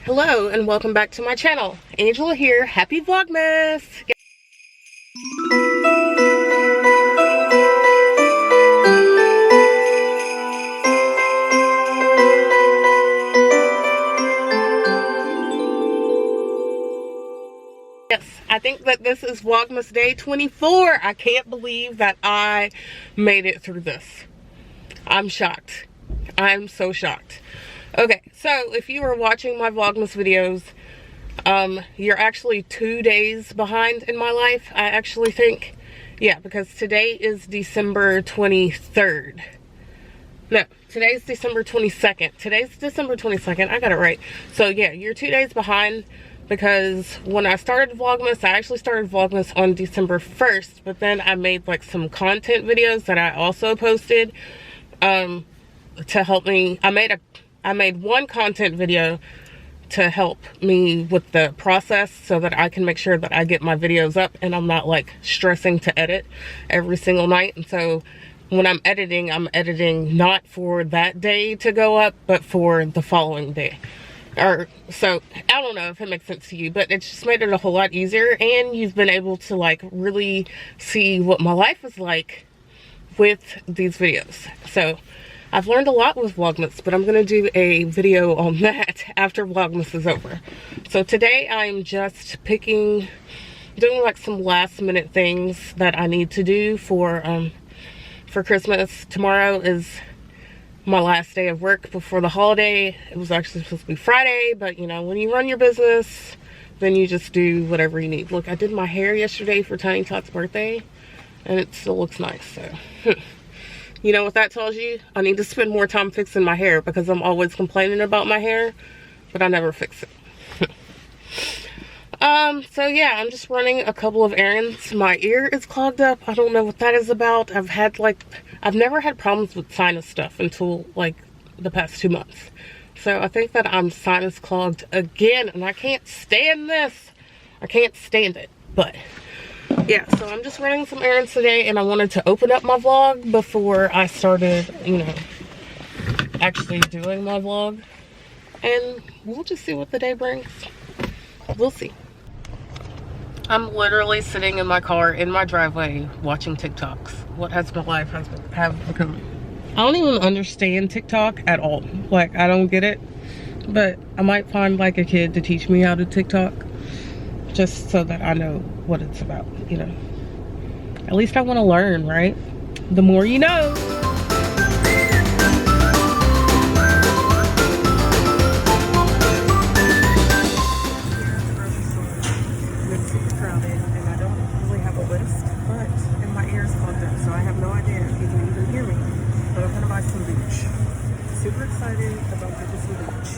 Hello and welcome back to my channel. Angela here. Happy Vlogmas! Yes, I think that this is Vlogmas day 24. I can't believe that I made it through this. I'm shocked. I'm so shocked. Okay, so if you are watching my Vlogmas videos, you're actually 2 days behind in my life, I actually think. Yeah, because today is December 23rd. No, today's December 22nd. Today's December 22nd. I got it right. So yeah, you're 2 days behind because when I started Vlogmas, I actually started Vlogmas on December 1st, but then I made like some content videos that I also posted to help me. I made one content video to help me with the process so that I can make sure that I get my videos up and I'm not like stressing to edit every single night. And so when I'm editing not for that day to go up, but for the following day. So I don't know if it makes sense to you, but it's just made it a whole lot easier, and you've been able to like really see what my life is like with these videos. So I've learned a lot with Vlogmas, but I'm going to do a video on that after Vlogmas is over. So today I'm just doing like some last minute things that I need to do for Christmas. Tomorrow is my last day of work before the holiday. It was actually supposed to be Friday, but you know, when you run your business, then you just do whatever you need. Look, I did my hair yesterday for Tiny Tot's birthday, and it still looks nice, so. You know what that tells you? I need to spend more time fixing my hair because I'm always complaining about my hair, but I never fix it. So yeah, I'm just running a couple of errands. My ear is clogged up. I don't know what that is about. I've never had problems with sinus stuff until like the past 2 months. So I think that I'm sinus clogged again, and I can't stand this. I can't stand it, but yeah, so I'm just running some errands today, and I wanted to open up my vlog before I started, you know, actually doing my vlog. And we'll just see what the day brings. We'll see. I'm literally sitting in my car in my driveway watching TikToks. What has my life have become? I don't even understand TikTok at all. Like, I don't get it. But I might find like a kid to teach me how to TikTok, just so that I know what it's about, you know. At least I want to learn, right? The more you know. It's super crowded, and I don't really have a list, but and my ears clogged up, so I have no idea if you can even hear me. But I'm gonna buy some bleach. Super excited about getting some bleach.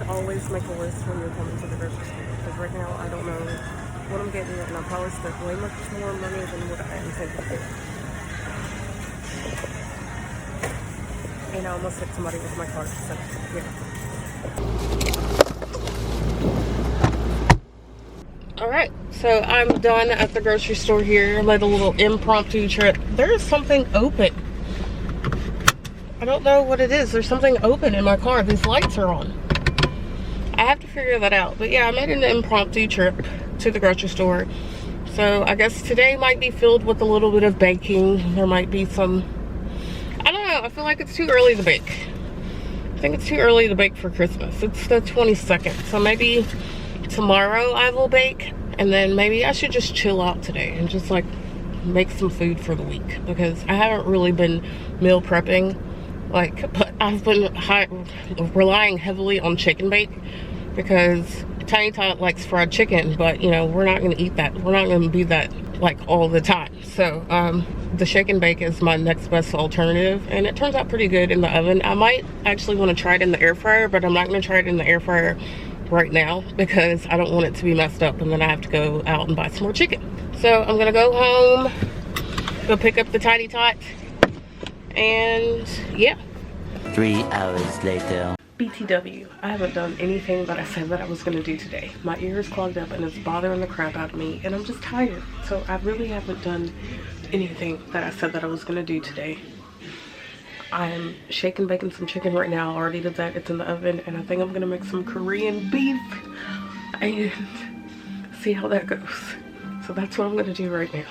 Always make a list when you're coming to the grocery store, because right now I don't know what I'm getting, and I probably spent way much more money than what I intended. And I almost hit somebody with my car, so yeah. Alright, so I'm done at the grocery store here. Led a little impromptu trip. There is something open. I don't know what it is. There's something open in my car. These lights are on. I have to figure that out. But yeah, I made an impromptu trip to the grocery store. So I guess today might be filled with a little bit of baking. There might be some, I don't know. I feel like it's too early to bake. I think it's too early to bake for Christmas. It's the 22nd. So maybe tomorrow I will bake. And then maybe I should just chill out today and just like make some food for the week. Because I haven't really been meal prepping. But I've been relying heavily on Chicken Bake because Tiny Tot likes fried chicken, but you know, we're not going to eat that. We're not going to be that like all the time. So the Chicken Bake is my next best alternative, and it turns out pretty good in the oven. I might actually want to try it in the air fryer, but I'm not going to try it in the air fryer right now because I don't want it to be messed up and then I have to go out and buy some more chicken. So I'm going to go home, go pick up the Tiny Tot. And yeah. 3 hours later. BTW, I haven't done anything that I said that I was going to do today. My ear is clogged up and it's bothering the crap out of me, and I'm just tired. So I really haven't done anything that I said that I was going to do today. I'm shaking, baking some chicken right now. I already did that. It's in the oven, and I think I'm going to make some Korean beef and see how that goes. So that's what I'm going to do right now.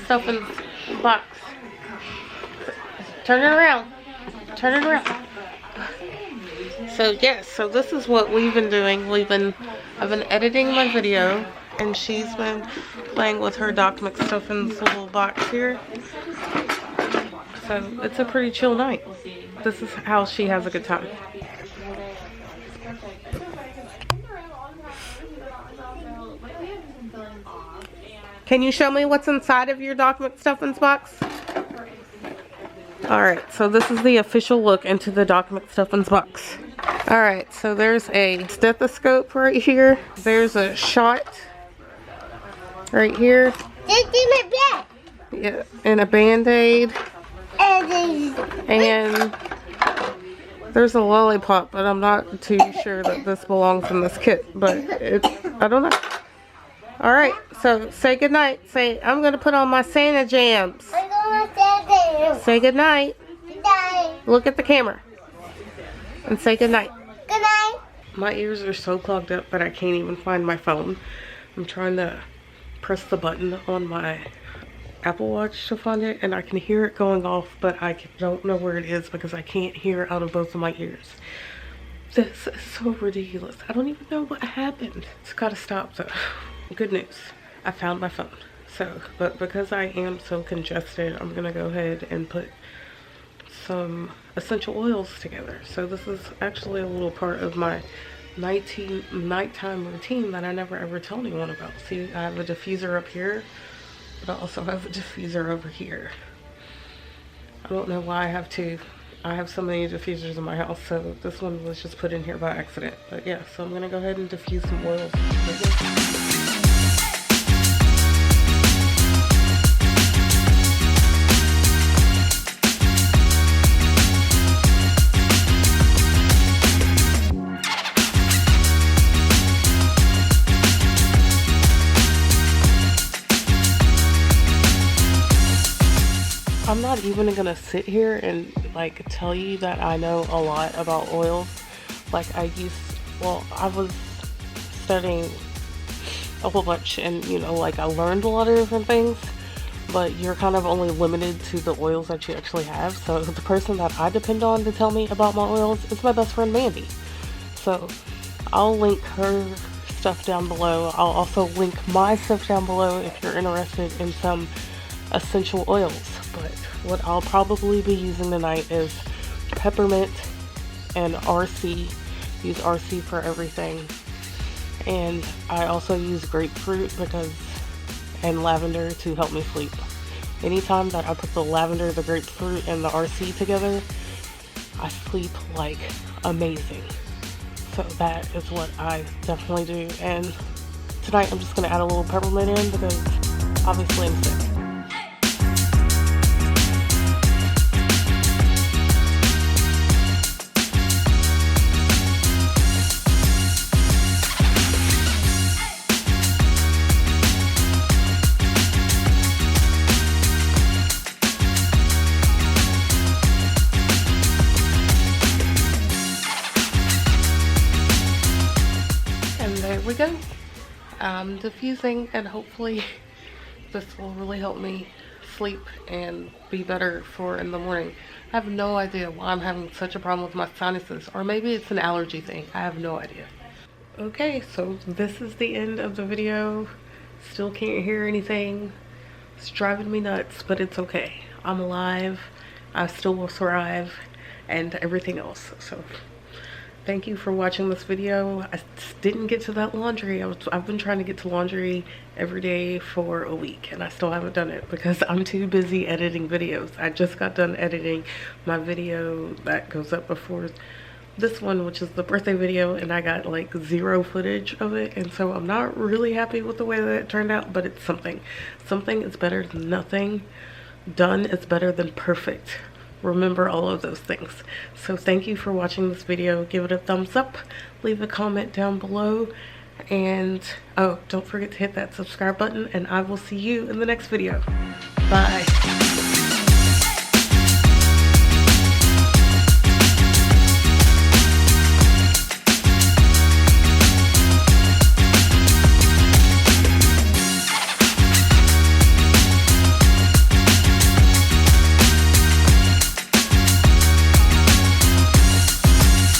Stuff in the box. Turn it around. Turn it around. So yes, so this is what we've been doing. I've been editing my video, and she's been playing with her Doc McStuffins little box here. So it's a pretty chill night. This is how she has a good time. Can you show me what's inside of your Doc McStuffins box? Alright, so this is the official look into the Doc McStuffins box. Alright, so there's a stethoscope right here. There's a shot right here. Yeah, and a Band-Aid. And there's a lollipop, but I'm not too sure that this belongs in this kit. But it's, I don't know. Alright, so say goodnight. Say, I'm going to put on my Santa jams. Say goodnight. Good night. Look at the camera. And say goodnight. Good night. My ears are so clogged up that I can't even find my phone. I'm trying to press the button on my Apple Watch to find it, and I can hear it going off, but I don't know where it is because I can't hear out of both of my ears. This is so ridiculous. I don't even know what happened. It's gotta stop though. Good news, I found my phone. So, but because I am so congested, I'm gonna go ahead and put some essential oils together. So this is actually a little part of my nighttime routine that I never ever tell anyone about. See, I have a diffuser up here, but I also have a diffuser over here. I don't know why I have two. I have so many diffusers in my house, so this one was just put in here by accident. But yeah, so I'm gonna go ahead and diffuse some oils. I'm not even gonna sit here and like tell you that I know a lot about oils. Like I was studying a whole bunch, and you know, like I learned a lot of different things, but you're kind of only limited to the oils that you actually have. So the person that I depend on to tell me about my oils is my best friend Mandy. So I'll link her stuff down below. I'll also link my stuff down below if you're interested in some essential oils. But what I'll probably be using tonight is peppermint and RC. Use RC for everything. And I also use grapefruit and lavender to help me sleep. Anytime that I put the lavender, the grapefruit, and the RC together, I sleep like amazing. So that is what I definitely do. And tonight I'm just going to add a little peppermint in because obviously I'm sick. There we go. I'm diffusing, and hopefully this will really help me sleep and be better for in the morning. I have no idea why I'm having such a problem with my sinuses, or maybe it's an allergy thing. I have no idea. Okay, so this is the end of the video. Still can't hear anything. It's driving me nuts, but it's okay. I'm alive. I still will thrive, and everything else. So thank you for watching this video. I didn't get to that laundry. I've been trying to get to laundry every day for a week, and I still haven't done it because I'm too busy editing videos. I just got done editing my video that goes up before this one, which is the birthday video, and I got like 0 footage of it, and so I'm not really happy with the way that it turned out, but it's something. Something is better than nothing. Done is better than perfect. Remember all of those things. So thank you for watching this video. Give it a thumbs up, leave a comment down below, and oh, don't forget to hit that subscribe button, and I will see you in the next video. Bye.